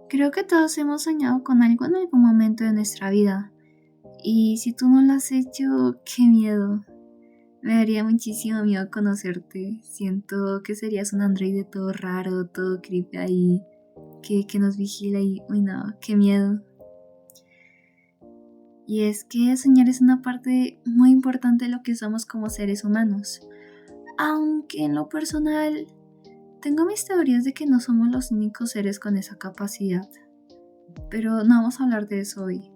Creo que todos hemos soñado con algo en algún momento de nuestra vida. Y si tú no lo has hecho, qué miedo. Me daría muchísimo miedo conocerte. Siento que serías un androide todo raro, todo creepy ahí, que nos vigila y, uy no, qué miedo. Y es que soñar es una parte muy importante de lo que somos como seres humanos. Aunque en lo personal, tengo mis teorías de que no somos los únicos seres con esa capacidad. Pero no vamos a hablar de eso hoy.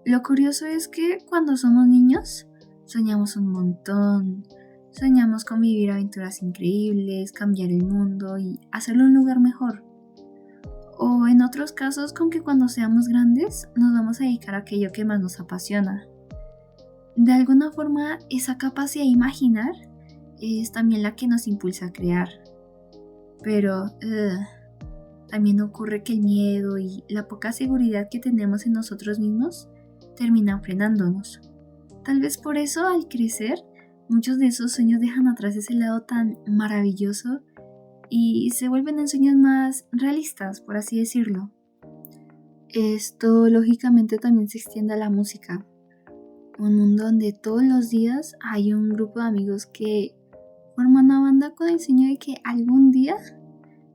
Lo curioso es que cuando somos niños, soñamos un montón. Soñamos con vivir aventuras increíbles, cambiar el mundo y hacerlo un lugar mejor. O en otros casos con que cuando seamos grandes nos vamos a dedicar a aquello que más nos apasiona. De alguna forma, esa capacidad de imaginar es también la que nos impulsa a crear. Pero también ocurre que el miedo y la poca seguridad que tenemos en nosotros mismos terminan frenándonos. Tal vez por eso, al crecer, muchos de esos sueños dejan atrás ese lado tan maravilloso y se vuelven en sueños más realistas, por así decirlo. Esto lógicamente también se extiende a la música. Un mundo donde todos los días hay un grupo de amigos que forman una banda con el sueño de que algún día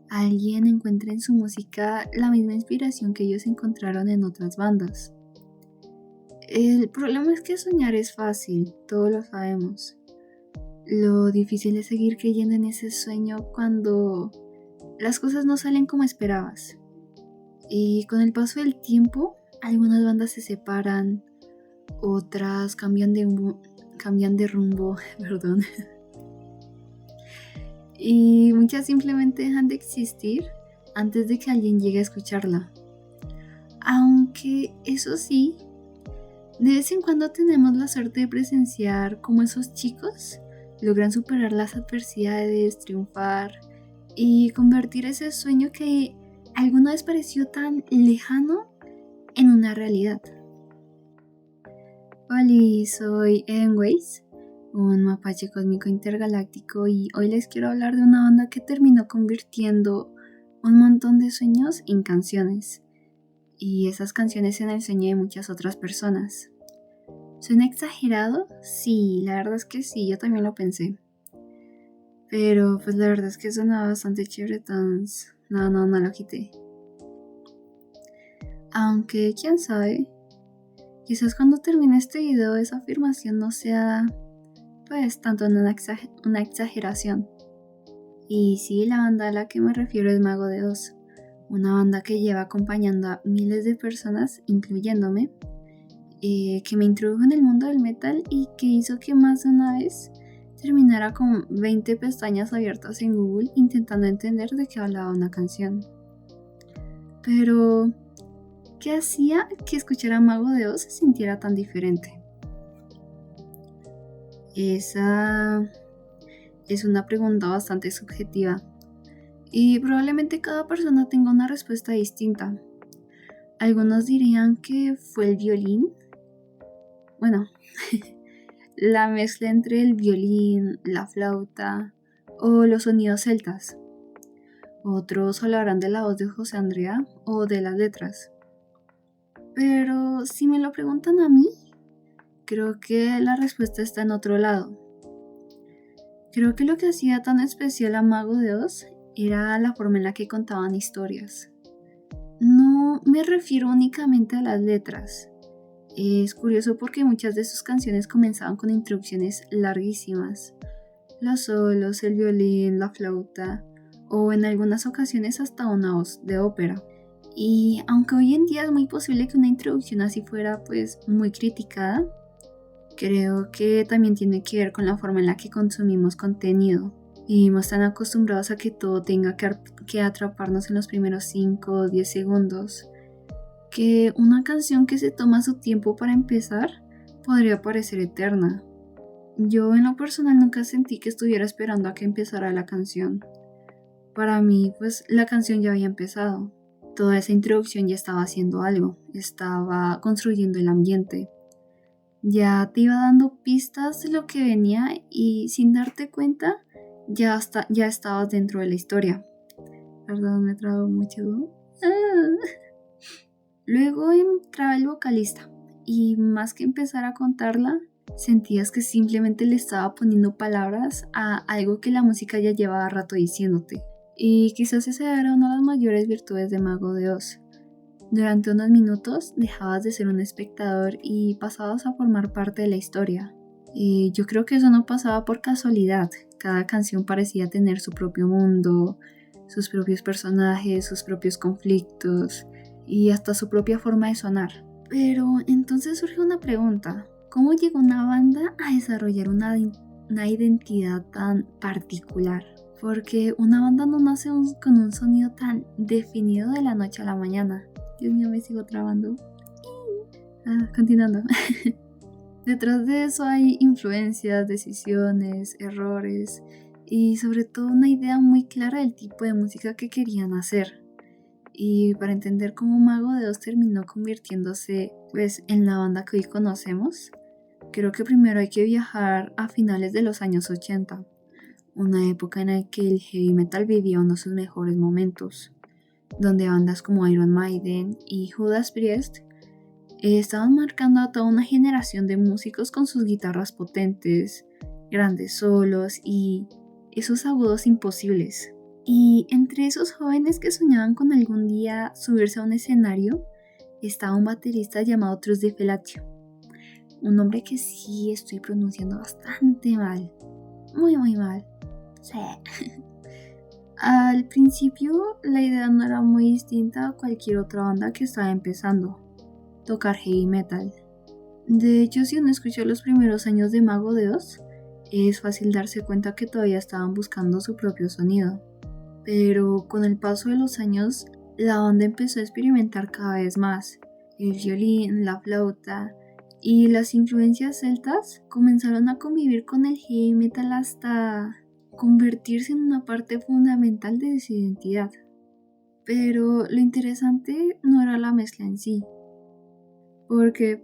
alguien encuentre en su música la misma inspiración que ellos encontraron en otras bandas. El problema es que soñar es fácil, todos lo sabemos. Lo difícil es seguir creyendo en ese sueño cuando las cosas no salen como esperabas. Y con el paso del tiempo, algunas bandas se separan, otras cambian de rumbo, perdón. Y muchas simplemente dejan de existir antes de que alguien llegue a escucharla. Aunque eso sí, de vez en cuando tenemos la suerte de presenciar cómo esos chicos logran superar las adversidades, triunfar y convertir ese sueño que alguna vez pareció tan lejano en una realidad. Hola, soy Eden Weiss, un mapache cósmico intergaláctico, y hoy les quiero hablar de una banda que terminó convirtiendo un montón de sueños en canciones, y esas canciones en el sueño de muchas otras personas. ¿Suena exagerado? Sí, la verdad es que sí, yo también lo pensé. Pero pues la verdad es que suena bastante chévere, entonces no lo quité. Aunque quién sabe, quizás cuando termine este video esa afirmación no sea pues tanto una exageración. Y sí, la banda a la que me refiero es Mago de Oz, una banda que lleva acompañando a miles de personas, incluyéndome, que me introdujo en el mundo del metal y que hizo que más de una vez terminara con 20 pestañas abiertas en Google intentando entender de qué hablaba una canción. Pero, ¿qué hacía que escuchar a Mago de Oz se sintiera tan diferente? Esa es una pregunta bastante subjetiva y probablemente cada persona tenga una respuesta distinta. Algunos dirían que fue el violín. Bueno, la mezcla entre el violín, la flauta o los sonidos celtas. Otros hablarán de la voz de José Andrea o de las letras. Pero si me lo preguntan a mí, creo que la respuesta está en otro lado. Creo que lo que hacía tan especial a Mago de Oz era la forma en la que contaban historias. No me refiero únicamente a las letras. Es curioso porque muchas de sus canciones comenzaban con introducciones larguísimas. Los solos, el violín, la flauta o en algunas ocasiones hasta una voz de ópera. Y aunque hoy en día es muy posible que una introducción así fuera pues muy criticada, creo que también tiene que ver con la forma en la que consumimos contenido. Y vivimos tan acostumbrados a que todo tenga que atraparnos en los primeros 5 o 10 segundos, que una canción que se toma su tiempo para empezar podría parecer eterna. Yo en lo personal nunca sentí que estuviera esperando a que empezara la canción. Para mí, pues la canción ya había empezado. Toda esa introducción ya estaba haciendo algo, estaba construyendo el ambiente. Ya te iba dando pistas de lo que venía y sin darte cuenta ya estabas dentro de la historia. Perdón, me trabo mucho. Luego entraba el vocalista y más que empezar a contarla, sentías que simplemente le estaba poniendo palabras a algo que la música ya llevaba rato diciéndote. Y quizás esa era una de las mayores virtudes de Mago de Oz. Durante unos minutos dejabas de ser un espectador y pasabas a formar parte de la historia. Y yo creo que eso no pasaba por casualidad. Cada canción parecía tener su propio mundo, sus propios personajes, sus propios conflictos y hasta su propia forma de sonar. Pero entonces surge una pregunta. ¿Cómo llegó una banda a desarrollar una identidad tan particular? Porque una banda no nace con un sonido tan definido de la noche a la mañana. Dios mío, me sigo trabando. Continuando. Detrás de eso hay influencias, decisiones, errores y sobre todo una idea muy clara del tipo de música que querían hacer. Y para entender cómo Mago de Oz terminó convirtiéndose en la banda que hoy conocemos, creo que primero hay que viajar a finales de los años 80, una época en la que el heavy metal vivía uno de sus mejores momentos, donde bandas como Iron Maiden y Judas Priest estaban marcando a toda una generación de músicos con sus guitarras potentes, grandes solos y esos agudos imposibles. Y entre esos jóvenes que soñaban con algún día subirse a un escenario, estaba un baterista llamado Trus de Felatio, un nombre que sí estoy pronunciando bastante mal, muy mal. Sí. Al principio la idea no era muy distinta a cualquier otra banda que estaba empezando, tocar heavy metal. De hecho, si uno escucha los primeros años de Mago de Oz, es fácil darse cuenta que todavía estaban buscando su propio sonido. Pero con el paso de los años, la banda empezó a experimentar cada vez más. El violín, la flauta y las influencias celtas comenzaron a convivir con el heavy metal hasta convertirse en una parte fundamental de su identidad. Pero lo interesante no era la mezcla en sí, porque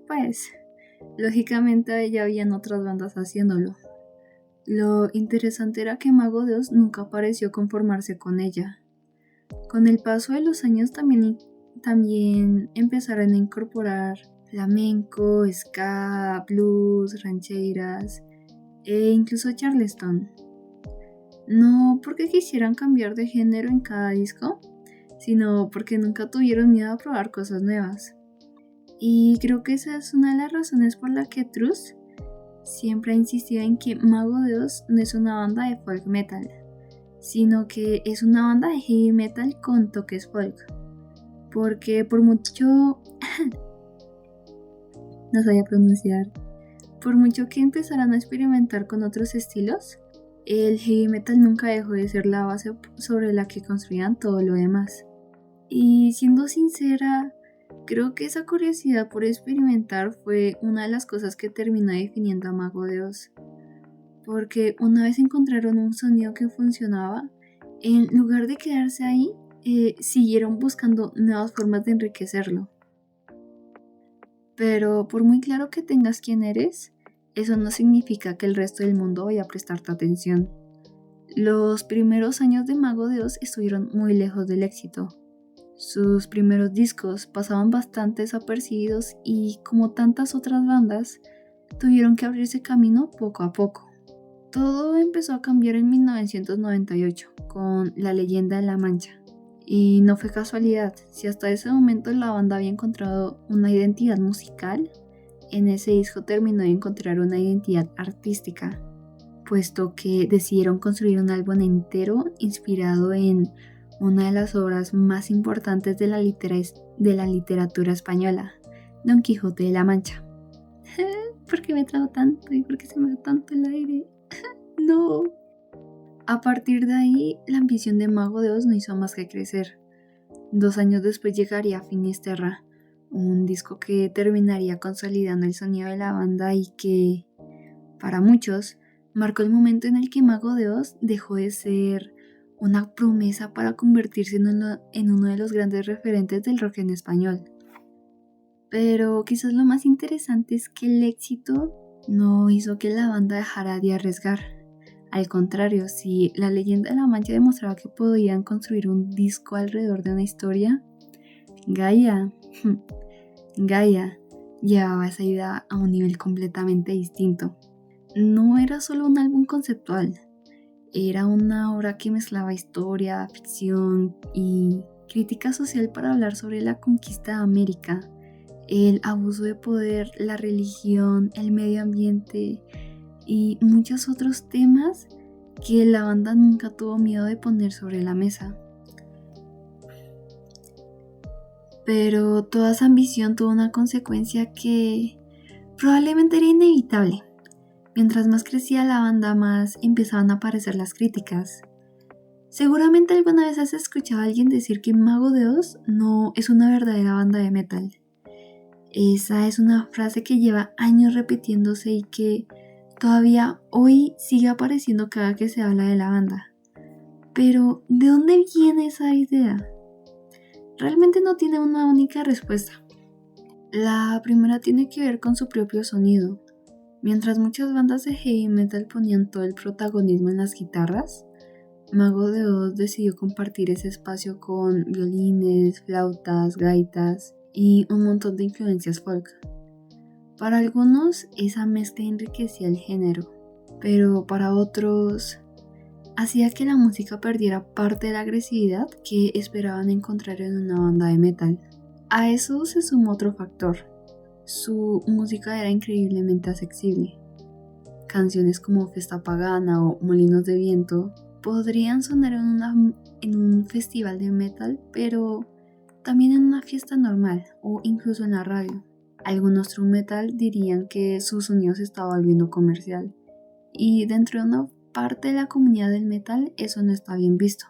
lógicamente ya habían otras bandas haciéndolo. Lo interesante era que Mago de Oz nunca pareció conformarse con ella. Con el paso de los años también empezaron a incorporar flamenco, ska, blues, rancheras e incluso charleston. No porque quisieran cambiar de género en cada disco, sino porque nunca tuvieron miedo a probar cosas nuevas. Y creo que esa es una de las razones por la que Trus siempre ha insistido en que Mago de Oz no es una banda de folk metal, sino que es una banda de heavy metal con toques folk. Porque por mucho... no sabía pronunciar. Por mucho que empezaran a experimentar con otros estilos, el heavy metal nunca dejó de ser la base sobre la que construían todo lo demás. Y siendo sincera, creo que esa curiosidad por experimentar fue una de las cosas que terminó definiendo a Mago de Oz. Porque una vez encontraron un sonido que funcionaba, en lugar de quedarse ahí, siguieron buscando nuevas formas de enriquecerlo. Pero por muy claro que tengas quién eres, eso no significa que el resto del mundo vaya a prestarte atención. Los primeros años de Mago de Oz estuvieron muy lejos del éxito. Sus primeros discos pasaban bastante desapercibidos y, como tantas otras bandas, tuvieron que abrirse camino poco a poco. Todo empezó a cambiar en 1998 con La Leyenda de la Mancha. Y no fue casualidad, si hasta ese momento la banda había encontrado una identidad musical, en ese disco terminó de encontrar una identidad artística, puesto que decidieron construir un álbum entero inspirado en una de las obras más importantes de la literatura española, Don Quijote de la Mancha. ¿Por qué me trago tanto y por qué se me da tanto el aire? No. A partir de ahí, la ambición de Mago de Oz no hizo más que crecer. 2 años después llegaría Finisterra, un disco que terminaría consolidando el sonido de la banda y que, para muchos, marcó el momento en el que Mago de Oz dejó de ser una promesa para convertirse en uno de los grandes referentes del rock en español. Pero quizás lo más interesante es que el éxito no hizo que la banda dejara de arriesgar. Al contrario, si la leyenda de la Mancha demostraba que podían construir un disco alrededor de una historia, Gaia, Gaia llevaba esa idea a un nivel completamente distinto. No era solo un álbum conceptual, era una obra que mezclaba historia, ficción y crítica social para hablar sobre la conquista de América, el abuso de poder, la religión, el medio ambiente y muchos otros temas que la banda nunca tuvo miedo de poner sobre la mesa. Pero toda esa ambición tuvo una consecuencia que probablemente era inevitable. Mientras más crecía la banda, más empezaban a aparecer las críticas. Seguramente alguna vez has escuchado a alguien decir que Mago de Oz no es una verdadera banda de metal. Esa es una frase que lleva años repitiéndose y que todavía hoy sigue apareciendo cada que se habla de la banda. Pero, ¿de dónde viene esa idea? Realmente no tiene una única respuesta. La primera tiene que ver con su propio sonido. Mientras muchas bandas de heavy metal ponían todo el protagonismo en las guitarras, Mago de Oz decidió compartir ese espacio con violines, flautas, gaitas y un montón de influencias folk. Para algunos esa mezcla enriquecía el género, pero para otros hacía que la música perdiera parte de la agresividad que esperaban encontrar en una banda de metal. A eso se sumó otro factor: su música era increíblemente accesible. Canciones como Festa Pagana o Molinos de Viento podrían sonar en un festival de metal, pero también en una fiesta normal o incluso en la radio. Algunos true metal dirían que su sonido se estaba volviendo comercial, y dentro de una parte de la comunidad del metal eso no está bien visto.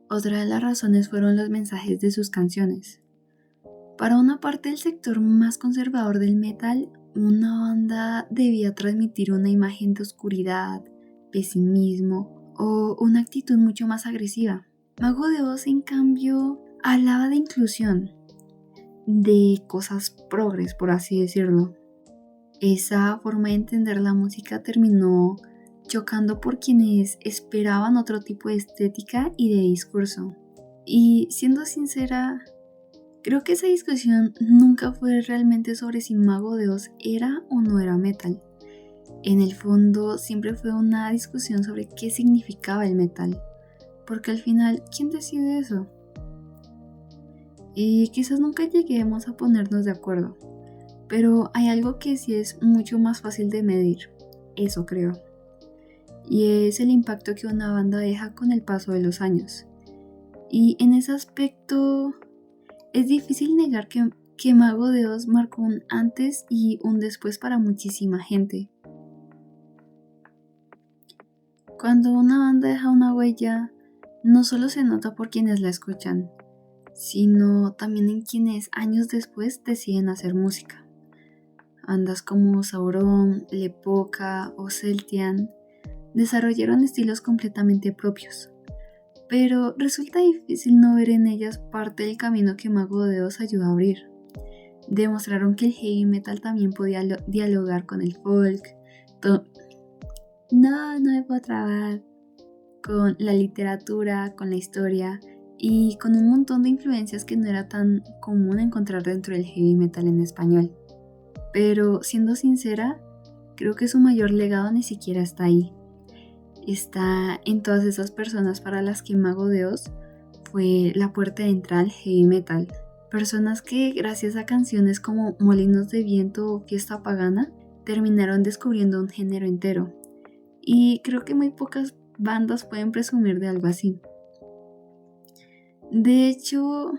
Otra de las razones fueron los mensajes de sus canciones. Para una parte del sector más conservador del metal, una banda debía transmitir una imagen de oscuridad, pesimismo o una actitud mucho más agresiva. Mago de Oz, en cambio, hablaba de inclusión, de cosas progres, por así decirlo. Esa forma de entender la música terminó chocando por quienes esperaban otro tipo de estética y de discurso. Y siendo sincera, creo que esa discusión nunca fue realmente sobre si Mago de Oz era o no era metal. En el fondo siempre fue una discusión sobre qué significaba el metal, porque al final, ¿quién decide eso? Y quizás nunca lleguemos a ponernos de acuerdo, pero hay algo que sí es mucho más fácil de medir, eso creo, y es el impacto que una banda deja con el paso de los años. Y en ese aspecto es difícil negar que Mago de Oz marcó un antes y un después para muchísima gente. Cuando una banda deja una huella, no solo se nota por quienes la escuchan, sino también en quienes años después deciden hacer música. Bandas como Sauron, Lepoca o Celtian desarrollaron estilos completamente propios, pero resulta difícil no ver en ellas parte del camino que Mago de Oz ayudó a abrir. Demostraron que el heavy metal también podía dialogar con el folk, no me puedo trabar, con la literatura, con la historia y con un montón de influencias que no era tan común encontrar dentro del heavy metal en español. Pero siendo sincera, creo que su mayor legado ni siquiera está ahí. Está en todas esas personas para las que Mago de Oz fue la puerta de entrada al heavy metal. Personas que gracias a canciones como Molinos de Viento o Fiesta Pagana terminaron descubriendo un género entero. Y creo que muy pocas bandas pueden presumir de algo así. De hecho,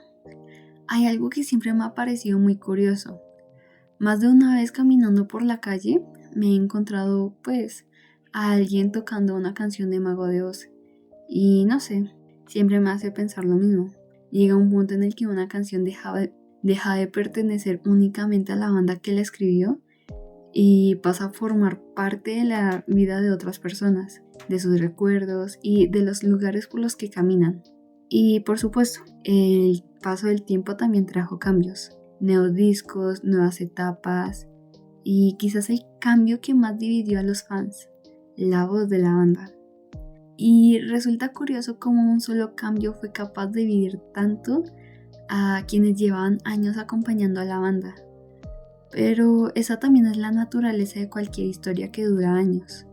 hay algo que siempre me ha parecido muy curioso. Más de una vez caminando por la calle me he encontrado a alguien tocando una canción de Mago de Oz. Y no sé, siempre me hace pensar lo mismo. Llega un punto en el que una canción deja de pertenecer únicamente a la banda que la escribió y pasa a formar parte de la vida de otras personas, de sus recuerdos y de los lugares por los que caminan. Y por supuesto, el paso del tiempo también trajo cambios, nuevos discos, nuevas etapas y quizás el cambio que más dividió a los fans la voz de la banda. Y resulta curioso cómo un solo cambio fue capaz de dividir tanto a quienes llevaban años acompañando a la banda. Pero esa también es la naturaleza de cualquier historia que dura años,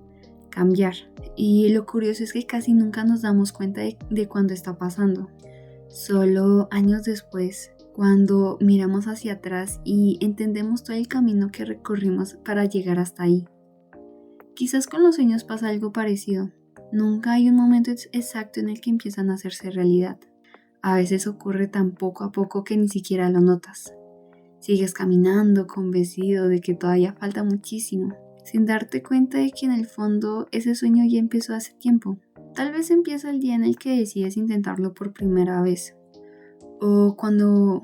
cambiar. Y lo curioso es que casi nunca nos damos cuenta de cuando está pasando. Solo años después, cuando miramos hacia atrás y entendemos todo el camino que recorrimos para llegar hasta ahí. Quizás con los sueños pasa algo parecido. Nunca hay un momento exacto en el que empiezan a hacerse realidad. A veces ocurre tan poco a poco que ni siquiera lo notas. Sigues caminando convencido de que todavía falta muchísimo, sin darte cuenta de que en el fondo ese sueño ya empezó hace tiempo. Tal vez empieza el día en el que decides intentarlo por primera vez, o cuando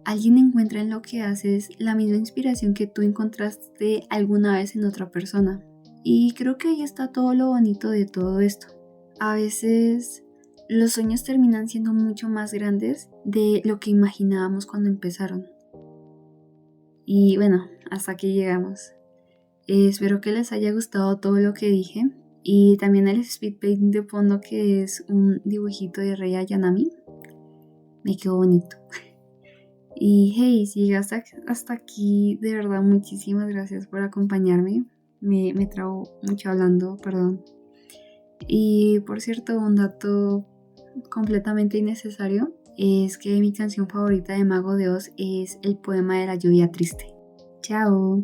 alguien encuentra en lo que haces la misma inspiración que tú encontraste alguna vez en otra persona. Y creo que ahí está todo lo bonito de todo esto. A veces los sueños terminan siendo mucho más grandes de lo que imaginábamos cuando empezaron. Y bueno, hasta aquí llegamos. Espero que les haya gustado todo lo que dije. Y también el speed painting de fondo, que es un dibujito de Rei Ayanami. Me quedó bonito. Y hey, si llegaste hasta aquí, de verdad muchísimas gracias por acompañarme. Me trabo mucho hablando, perdón. Y por cierto, un dato completamente innecesario es que mi canción favorita de Mago de Oz es el poema de la lluvia triste. Chao.